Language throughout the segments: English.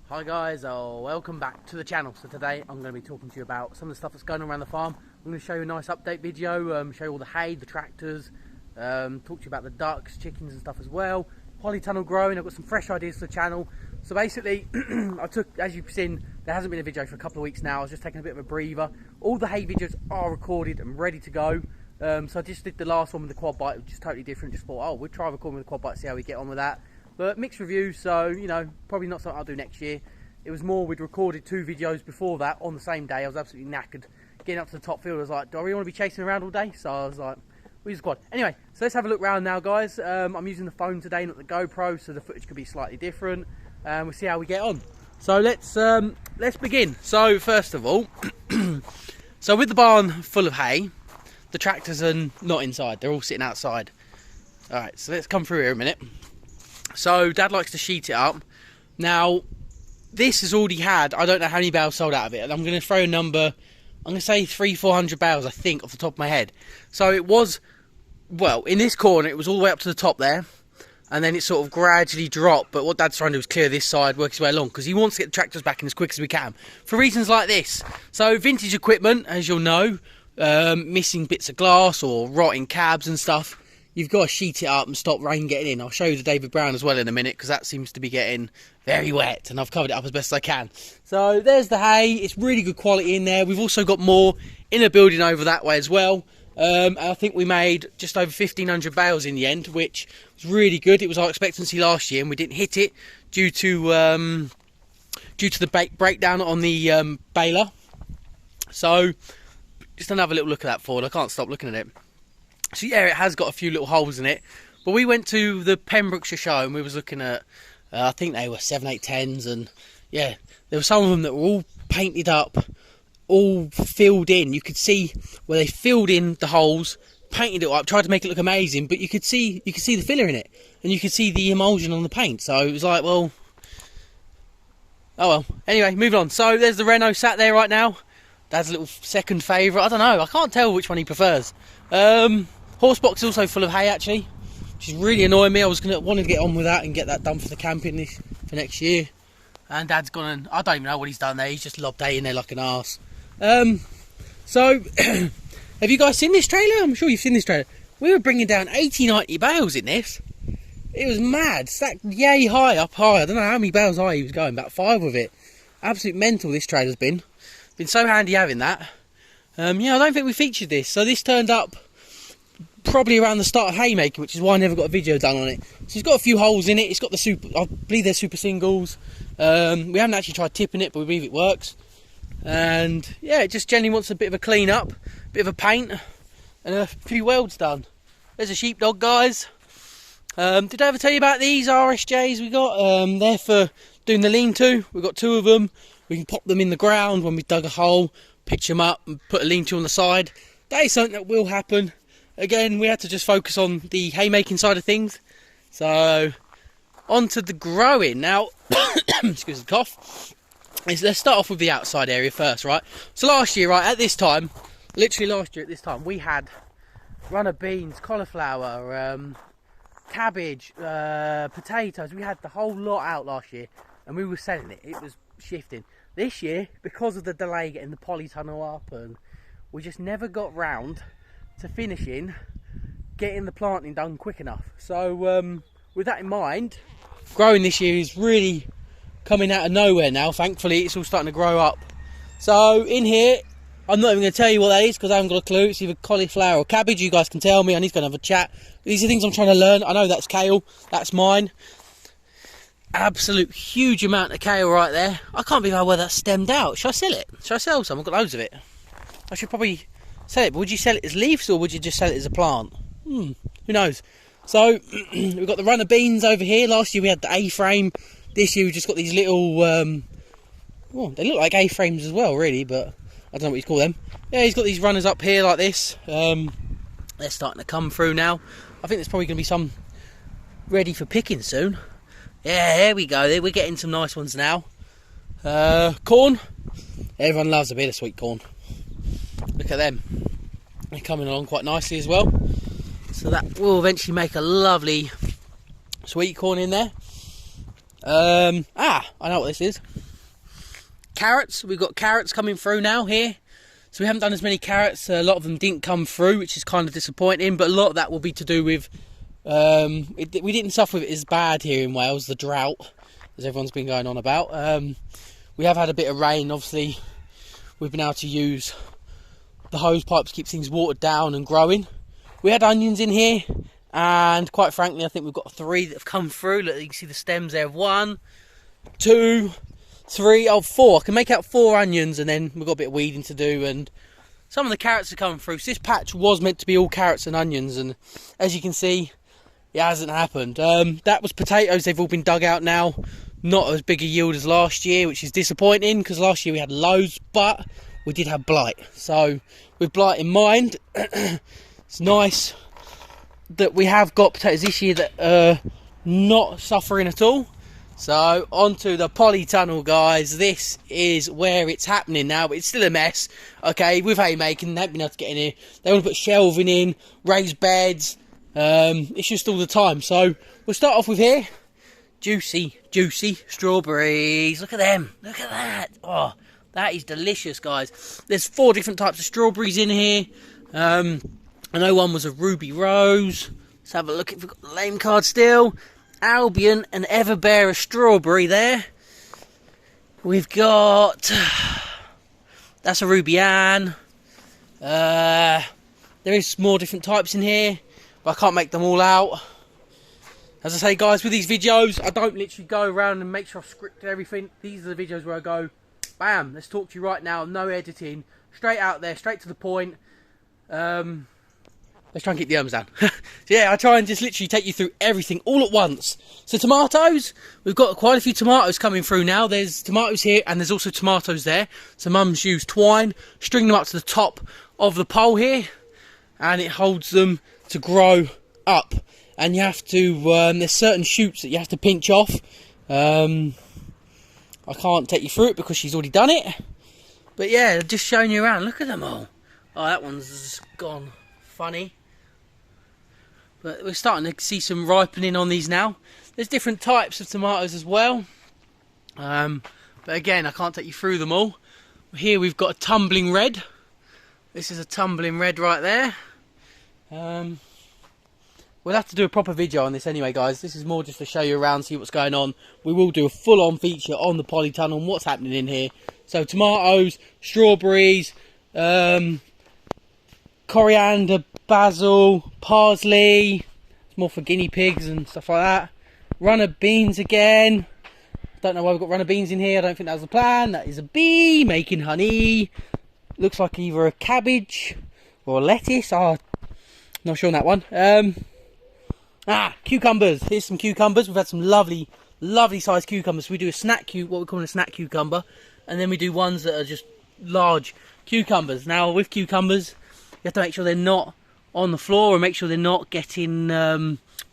Hi guys, welcome back to the channel. So today I'm going to be talking to you about some of the stuff that's going on around the farm. I'm going to show you a nice update video, show you all the hay, the tractors, talk to you about the ducks, chickens and stuff as well. Polytunnel growing, I've got some fresh ideas for the channel. So basically, as you've seen, there hasn't been a video for a couple of weeks now. I was just taking a bit of a breather. All the hay videos are recorded and ready to go. So I just did the last one with the quad bike, which is totally different. Just thought, we'll try recording with the quad bike, see how we get on with that. But mixed reviews, so, you know, probably not something I'll do next year. It was more, we'd recorded 2 videos before that on the same day. I was absolutely knackered. Getting up to the top field, I was like, do I really want to be chasing around all day? So I was like, we'll use the quad. Anyway, so let's have a look around now, guys. I'm using the phone today, not the GoPro, so the footage could be slightly different. We'll see how we get on. So let's begin. So first of all, so with the barn full of hay, the tractors are not inside. They're all sitting outside. All right, so let's come through here a minute. So Dad likes to sheet it up. Now, this has already had, I don't know how many bales sold out of it. And I'm going to throw a number, I'm going to say 300-400 bales, I think, off the top of my head. So it was, well, in this corner, it was all the way up to the top there. And then it sort of gradually dropped. But what Dad's trying to do is clear this side, work his way along, because he wants to get the tractors back in as quick as we can. For reasons like this. So vintage equipment, as you'll know, missing bits of glass or rotting cabs and stuff. You've got to sheet it up and stop rain getting in. I'll show you the David Brown as well in a minute, because that seems to be getting very wet, and I've covered it up as best as I can. So there's the hay. It's really good quality in there. We've also got more in a building over that way as well. I think we made just over 1,500 bales in the end, which was really good. It was our expectancy last year, and we didn't hit it due to the breakdown on the baler. So just another little look at that Ford. I can't stop looking at it. So yeah, it has got a few little holes in it. But we went to the Pembrokeshire show and we was looking at, I think they were 7, 8, 10s. And yeah, there were some of them that were all painted up, all filled in. You could see where they filled in the holes, painted it up, tried to make it look amazing. But you could see the filler in it. And you could see the emulsion on the paint. So it was like, well, oh well. Anyway, moving on. So there's the Renault sat there right now. Dad's a little second favourite. I don't know. I can't tell which one he prefers. Horse box is also full of hay actually, which is really annoying me. I was wanting to get on with that and get that done for the camping for next year. And Dad's gone and I don't even know what he's done there. He's just lobbed hay in there like an arse. So have you guys seen this trailer? I'm sure you've seen this trailer. We were bringing down 80-90 bales in this. It was mad, stacked yay high up high. I don't know how many bales high he was going, about 5 with it. Absolute mental this trailer's been so handy having that. Yeah, I don't think we featured this. So this turned up probably around the start of Haymaking, which is why I never got a video done on it. So it's got a few holes in it. It's got the super, I believe they're super singles. We haven't actually tried tipping it, but we believe it works. And yeah, it just generally wants a bit of a clean up, a bit of a paint, and a few welds done. There's a sheepdog, guys. Did I ever tell you about these RSJs we got? They're for doing the lean-to. We've got 2 of them. We can pop them in the ground when we dug a hole, pitch them up and put a lean-to on the side. That is something that will happen. Again, we had to just focus on the haymaking side of things. So, on to the growing. Now, excuse the cough. Let's start off with the outside area first, right? So last year, right, at this time, literally last year at this time, we had runner beans, cauliflower, cabbage, potatoes. We had the whole lot out last year and we were selling it. It was shifting. This year, because of the delay getting the polytunnel up, and we just never got round to finishing getting the planting done quick enough. So with that in mind, growing this year is really coming out of nowhere now. Thankfully, it's all starting to grow up. So in here, I'm not even going to tell you what that is because I haven't got a clue. It's either cauliflower or cabbage. You guys can tell me. I need to go and have a chat. These are things I'm trying to learn. I know that's kale. That's mine. Absolute huge amount of kale right there. I can't believe how well that's stemmed out. Should I sell it? Should I sell some? I've got loads of it. I should probably sell it, but would you sell it as leaves or would you just sell it as a plant? Who knows? So we've got the runner beans over here. Last year we had the A-frame. This year we've just got these little, well, they look like A-frames as well really, but I don't know what you call them. Yeah, he's got these runners up here like this. They're starting to come through now. I think there's probably going to be some ready for picking soon. Yeah, there we go. We're getting some nice ones now. Corn. Everyone loves a bit of sweet corn. Look at them. They're coming along quite nicely as well. So that will eventually make a lovely sweet corn in there. I know what this is. Carrots. We've got carrots coming through now here. So we haven't done as many carrots. A lot of them didn't come through, which is kind of disappointing. But a lot of that will be to do with we didn't suffer with it as bad here in Wales, the drought, as everyone's been going on about. We have had a bit of rain. Obviously, we've been able to use the hose pipes to keep things watered down and growing. We had onions in here, and quite frankly, I think we've got 3 that have come through. Look, you can see the stems there of 1, 2, 3, 4. I can make out 4 onions, and then we've got a bit of weeding to do, and some of the carrots are coming through. So this patch was meant to be all carrots and onions, and as you can see, it hasn't happened. That was potatoes. They've all been dug out now. Not as big a yield as last year, which is disappointing, because last year we had loads, but we did have blight. So with blight in mind, it's nice that we have got potatoes this year that are not suffering at all. So onto the Polytunnel, guys. This is where it's happening now, but it's still a mess. Okay, with Haymaking, they haven't been able to get in here. They want to put shelving in, raised beds. It's just all the time. So we'll start off with here. Juicy strawberries. Look at them. Look at that. Oh, that is delicious, guys. There's 4 different types of strawberries in here. I know one was a ruby rose. Let's have a look if we've got the name card still. Albion and Everbearer strawberry there. We've got... that's a Ruby Ann. There is more different types in here, but I can't make them all out. As I say, guys, with these videos, I don't literally go around and make sure I've scripted everything. These are the videos where I go, bam, let's talk to you right now, no editing, straight out there, straight to the point. Let's try and keep the ums down. So yeah, I try and just literally take you through everything all at once. So tomatoes, we've got quite a few tomatoes coming through now. There's tomatoes here and there's also tomatoes there. So Mum's used twine, string them up to the top of the pole here, and it holds them to grow up. And you have to, there's certain shoots that you have to pinch off. I can't take you through it because she's already done it. But yeah, just showing you around. Look at them all. Oh, that one's gone funny. But we're starting to see some ripening on these now. There's different types of tomatoes as well. But again, I can't take you through them all. Here we've got a tumbling red. This is a tumbling red right there. We'll have to do a proper video on this anyway, guys. This is more just to show you around, see what's going on. We will do a full-on feature on the Polytunnel and what's happening in here. So tomatoes, strawberries, coriander, basil, parsley. It's more for guinea pigs and stuff like that. Runner beans again. Don't know why we've got runner beans in here. I don't think that was the plan. That is a bee making honey. Looks like either a cabbage or a lettuce. Oh, not sure on that one. Cucumbers. Here's some cucumbers. We've had some lovely sized cucumbers. We do a snack what we call a snack cucumber, and then we do ones that are just large cucumbers. Now with cucumbers, you have to make sure they're not on the floor, and make sure they're not getting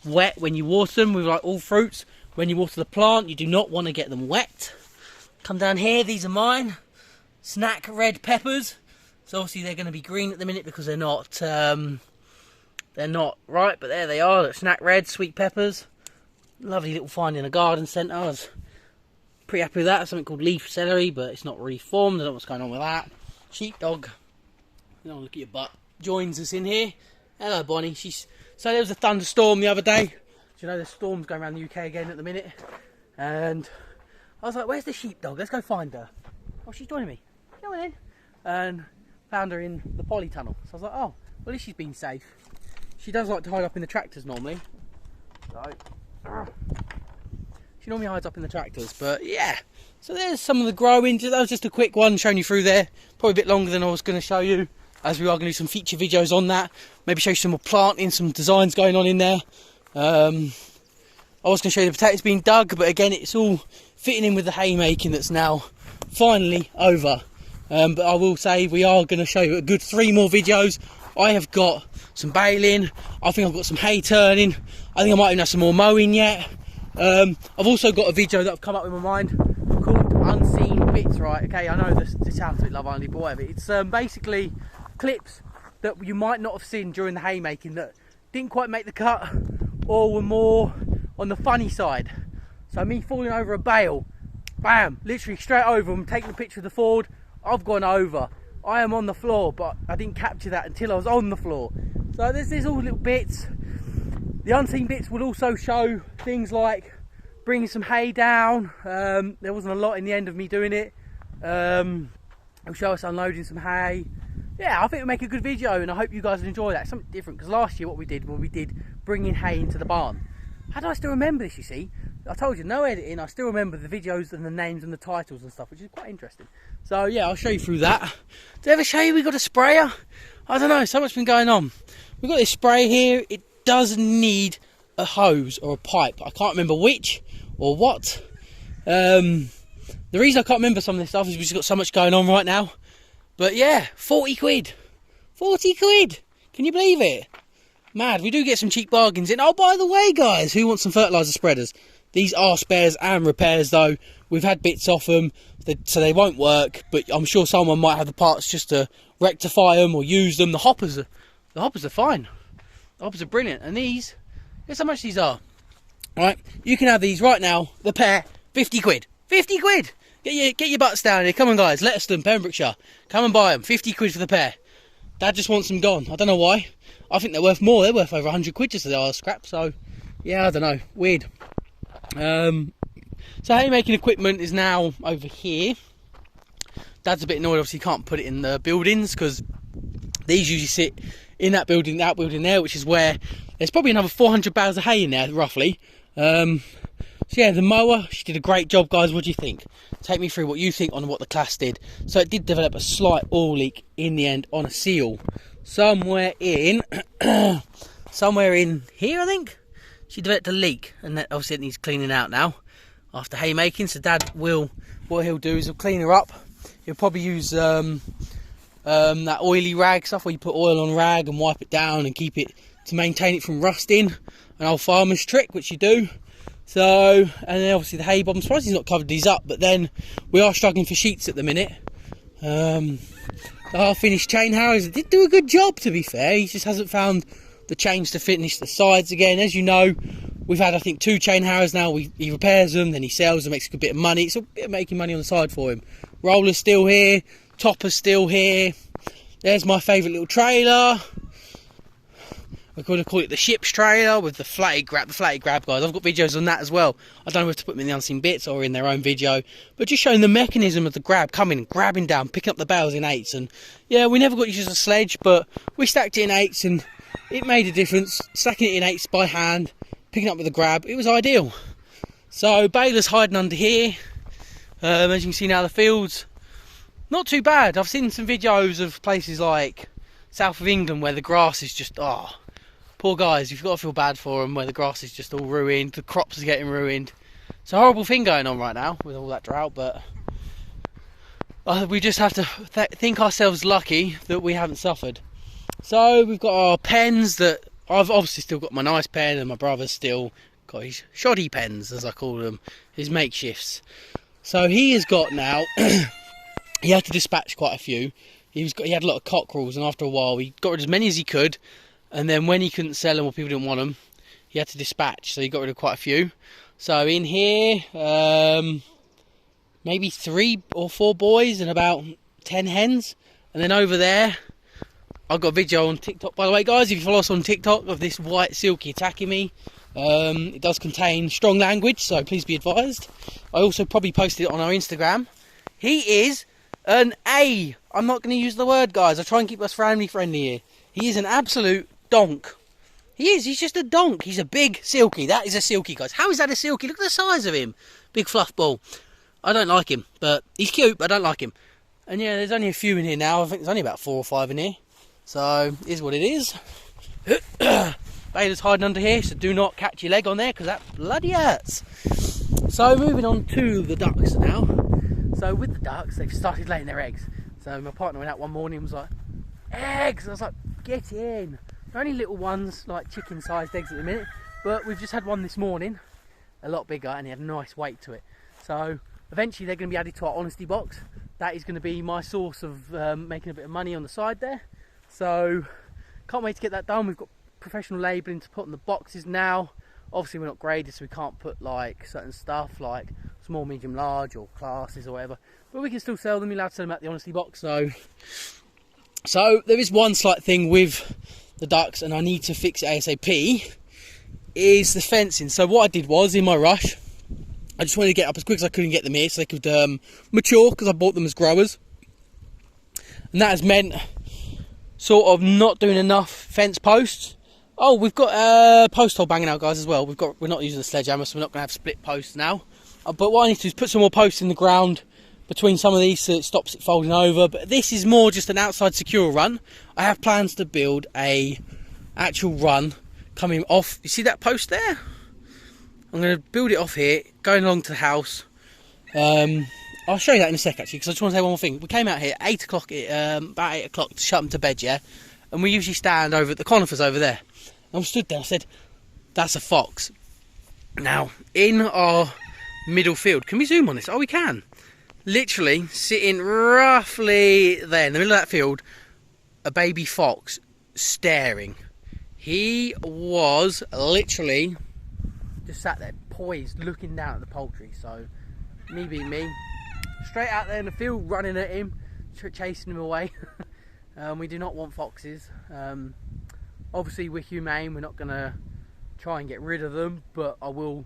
wet when you water them. With like all fruits, when you water the plant, you do not want to get them wet. Come down here. These are mine. Snack red peppers. So obviously they're going to be green at the minute because they're not right, but there they are. They're snack red, sweet peppers. Lovely little find in a garden centre. I was pretty happy with that. Something called leaf celery, but it's not really formed. I don't know what's going on with that. Sheepdog. You don't look at your butt. Joins us in here. Hello, Bonnie. So there was a thunderstorm the other day. Do you know there's storms going around the UK again at the minute? And I was like, where's the sheepdog? Let's go find her. Oh, she's joining me. Go on in. And found her in the Polytunnel. So I was like, oh, well, at least she's been safe. She does like to hide up in the tractors normally. So, she normally hides up in the tractors, but yeah. So there's some of the growing. That was just a quick one showing you through there. Probably a bit longer than I was going to show you, as we are going to do some feature videos on that. Maybe show you some more planting, some designs going on in there. I was going to show you the potatoes being dug, but again, it's all fitting in with the haymaking that's now finally over. But I will say we are going to show you a good 3 more videos. I have got some baling. I think I've got some hay turning. I think I might even have some more mowing yet. I've also got a video that I've come up with in my mind called Unseen Bits, right? Okay, I know this sounds a bit Love Island, but whatever. It's basically clips that you might not have seen during the haymaking that didn't quite make the cut or were more on the funny side. So me falling over a bale, bam, literally straight over them, taking a picture of the Ford. I've gone over. I am on the floor, but I didn't capture that until I was on the floor. So there's all little bits. The unseen bits will also show things like bringing some hay down. There wasn't a lot in the end of me doing it. It'll show us unloading some hay. Yeah, I think it'll make a good video, and I hope you guys will enjoy that. Something different, because last year what we did bringing hay into the barn. How do I still remember this, you see? I told you, no editing, I still remember the videos and the names and the titles and stuff, which is quite interesting. So yeah, I'll show you through that. Did I ever show you we got a sprayer? I don't know, so much been going on. We've got this spray here. It does need a hose or a pipe. I can't remember which or what. The reason I can't remember some of this stuff is we've just got so much going on right now. But yeah, 40 quid. 40 quid. Can you believe it? Mad. We do get some cheap bargains in. Oh, by the way, guys, who wants some fertiliser spreaders? These are spares and repairs, though. We've had bits off them, so they won't work. But I'm sure someone might have the parts just to rectify them or use them. The hoppers are fine. The hoppers are brilliant. And these, guess how much these are? Right, you can have these right now. The pair, 50 quid. 50 quid. Get your butts down here. Come on, guys. Letterston, Pembrokeshire. Come and buy them. 50 quid for the pair. Dad just wants them gone. I don't know why. I think they're worth more. They're worth over 100 quid just as they are scrap. So, yeah, I don't know. Weird. So haymaking equipment is now over here. Dad's a bit annoyed. Obviously, he can't put it in the buildings because these usually sit in that building there, which is where there's probably another 400 bales of hay in there, roughly. So yeah, the mower, she did a great job, guys. What do you think? Take me through what you think on what the class did. So it did develop a slight oil leak in the end on a seal. Somewhere in here, I think, she developed a leak, and that obviously it needs cleaning out now after haymaking. So Dad what he'll do is he'll clean her up. He'll probably use that oily rag stuff where you put oil on rag and wipe it down and keep it to maintain it from rusting. An old farmer's trick, which you do. So, and then obviously the hay bomb. I'm surprised he's not covered these up, but then we are struggling for sheets at the minute. The half-finished chain harrows did do a good job, to be fair. He just hasn't found the chains to finish the sides again. As you know, we've had, I think, 2 chain harrows now. He repairs them, then he sells them, makes a good bit of money. It's a bit of making money on the side for him. Roller's still here, topper's still here. There's my favourite little trailer. We're going to call it the ship's trailer with the flatty grab, guys. I've got videos on that as well. I don't know if to put them in the unseen bits or in their own video, but just showing the mechanism of the grab, coming, grabbing down, picking up the bales in 8s. And yeah, we never got to use a sledge, but we stacked it in 8s and it made a difference. Stacking it in 8s by hand, picking up with the grab, it was ideal. So baler's hiding under here. As you can see now, the fields, not too bad. I've seen some videos of places like south of England where the grass is just, poor guys, you've got to feel bad for them, where the grass is just all ruined, the crops are getting ruined. It's a horrible thing going on right now with all that drought, but we just have to think ourselves lucky that we haven't suffered. So we've got our pens that I've obviously still got my nice pen, and my brother's still got his shoddy pens, as I call them, his makeshifts. So he has got now, he had to dispatch quite a few. He had a lot of cockerels, and after a while he got rid of as many as he could. And then when he couldn't sell them or people didn't want them, he had to dispatch. So he got rid of quite a few. So in here, maybe 3 or 4 boys and about 10 hens. And then over there, I've got a video on TikTok, by the way, guys. If you follow us on TikTok of this white silkie attacking me, it does contain strong language, so please be advised. I also probably posted it on our Instagram. He is an A. I'm not going to use the word, guys. I try and keep us family friendly here. He is an absolute donk. He is. He's just a donk. He's a big silkie. That is a silkie, guys. How is that a silkie? Look at the size of him. Big fluff ball. I don't like him, but he's cute, but I don't like him. And yeah, there's only a few in here now. I think there's only about 4 or 5 in here. So, it is what it is. Baler's hiding under here, so do not catch your leg on there, because that bloody hurts. So, moving on to the ducks now. So, with the ducks, they've started laying their eggs. So, my partner went out one morning and was like, eggs! I was like, get in. They're only little ones, like chicken-sized eggs at the minute, but we've just had one this morning, a lot bigger, and he had a nice weight to it. So eventually they're going to be added to our honesty box. That is going to be my source of making a bit of money on the side there. So can't wait to get that done. We've got professional labelling to put on the boxes now. Obviously we're not graded, so we can't put like certain stuff like small, medium, large, or classes or whatever, but we can still sell them. You're allowed to sell them at the honesty box. So there is one slight thing with the ducks, and I need to fix it ASAP, is the fencing. So what I did was, in my rush, I just wanted to get up as quick as I could and get them here so they could mature, because I bought them as growers, and that has meant sort of not doing enough fence posts. Oh, we've got a post hole banging out, guys, as well. We're not using the sledgehammer, so we're not going to have split posts now. But what I need to do is put some more posts in the ground between some of these so it stops it folding over. But this is more just an outside secure run. I have plans to build a actual run coming off. You see that post there? I'm going to build it off here, going along to the house. I'll show you that in a sec, actually, because I just want to say one more thing. We came out here at 8 o'clock, about 8 o'clock, to shut them to bed, yeah? And we usually stand over at the conifers over there. And I stood there, I said, that's a fox. Now, in our middle field, can we zoom on this? Oh, we can. Literally, sitting roughly there, in the middle of that field, a baby fox staring. He was literally just sat there, poised, looking down at the poultry. So, me being me, straight out there in the field, running at him, chasing him away. We do not want foxes. Obviously we're humane, we're not going to try and get rid of them, but I will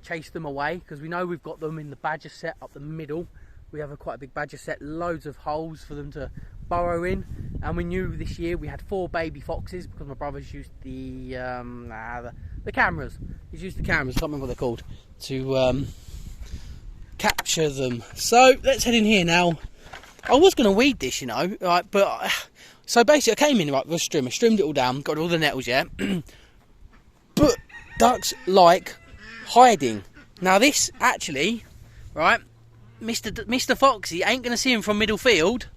chase them away, because we know we've got them in the badger set up the middle. We have quite a big badger set, loads of holes for them to burrow in, and we knew this year we had 4 baby foxes, because my brother's used the cameras. He's used the cameras, I can't remember what they're called, to capture them. So let's head in here now. I was going to weed this, you know, right, but so basically I came in right with a strimmer, trimmed it all down, got all the nettles, yeah. But ducks like hiding. Now this actually, right, Mr. Foxy ain't going to see him from middle field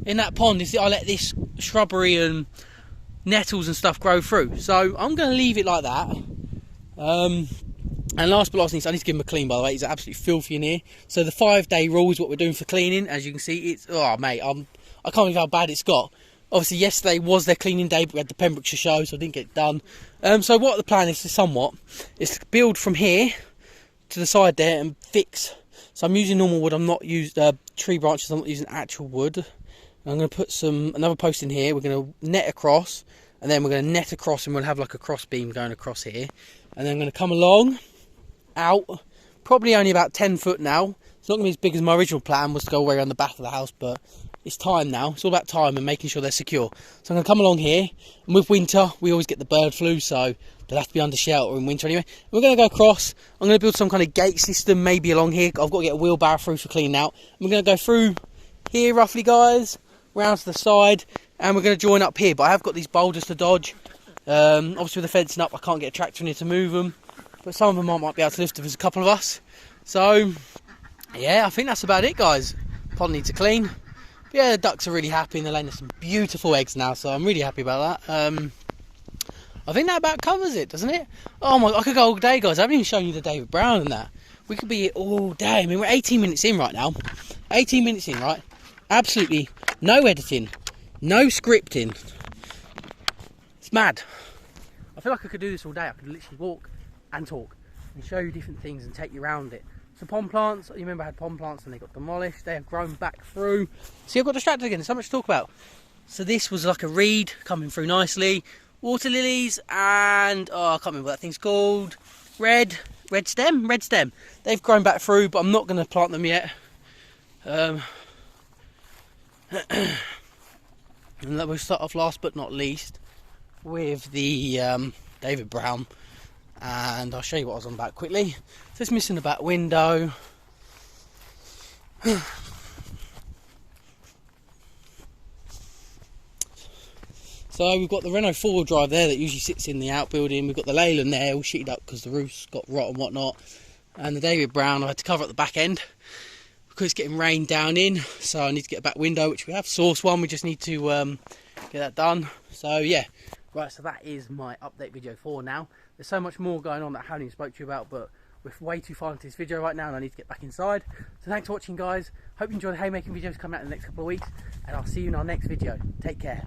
in that pond. I let this shrubbery and nettles and stuff grow through, so I'm going to leave it like that. And last but not least, I need to give him a clean, by the way. He's absolutely filthy in here. So the 5-day rule is what we're doing for cleaning. As you can see, it's, oh mate, I can't believe how bad it's got. Obviously yesterday was their cleaning day, but we had the Pembrokeshire show, so I didn't get it done. So what the plan is to build from here to the side there and fix. So I'm using normal wood, I'm not using tree branches, I'm not using actual wood. And I'm going to put another post in here, we're going to net across, and then we're going to net across, and we'll have like a cross beam going across here. And then I'm going to come along, out, probably only about 10 foot now. It's not going to be as big as my original plan was, to go away around the back of the house, but it's time now. It's all about time and making sure they're secure. So I'm going to come along here, and with winter we always get the bird flu, so they'll have to be under shelter in winter anyway. We're going to go across. I'm going to build some kind of gate system maybe along here. I've got to get a wheelbarrow through for cleaning out. We're going to go through here roughly, guys, round to the side, and we're going to join up here. But I have got these boulders to dodge. Obviously with the fencing up, I can't get a tractor in here to move them, but some of them I might be able to lift if there's a couple of us. So yeah, I think that's about it, guys. Pond needs a clean. But yeah, the ducks are really happy, and they're laying some beautiful eggs now, so I'm really happy about that. I think that about covers it, doesn't it? Oh my, I could go all day, guys. I haven't even shown you the David Brown and that. We could be here all day. I mean, we're 18 minutes in right now. 18 minutes in, right? Absolutely no editing, no scripting. It's mad. I feel like I could do this all day. I could literally walk and talk and show you different things and take you around it. So pond plants, you remember I had pond plants and they got demolished. They have grown back through. See, I got distracted again. There's so much to talk about. So this was like a reed coming through nicely. Water lilies and, oh, I can't remember what that thing's called. Red stem. They've grown back through, but I'm not going to plant them yet. And we'll start off last but not least with the David Brown, and I'll show you what I was on about quickly. So it's missing the back window. So we've got the Renault 4-wheel drive there that usually sits in the outbuilding. We've got the Leyland there all sheeted up because the roof's got rot and whatnot. And the David Brown, I had to cover up the back end because it's getting rained down in. So I need to get a back window, which we have sourced one. We just need to get that done. So yeah, right, so that is my update video for now. There's so much more going on that I haven't even spoke to you about, but we're way too far into this video right now and I need to get back inside. So thanks for watching, guys. Hope you enjoy the haymaking videos coming out in the next couple of weeks, and I'll see you in our next video. Take care.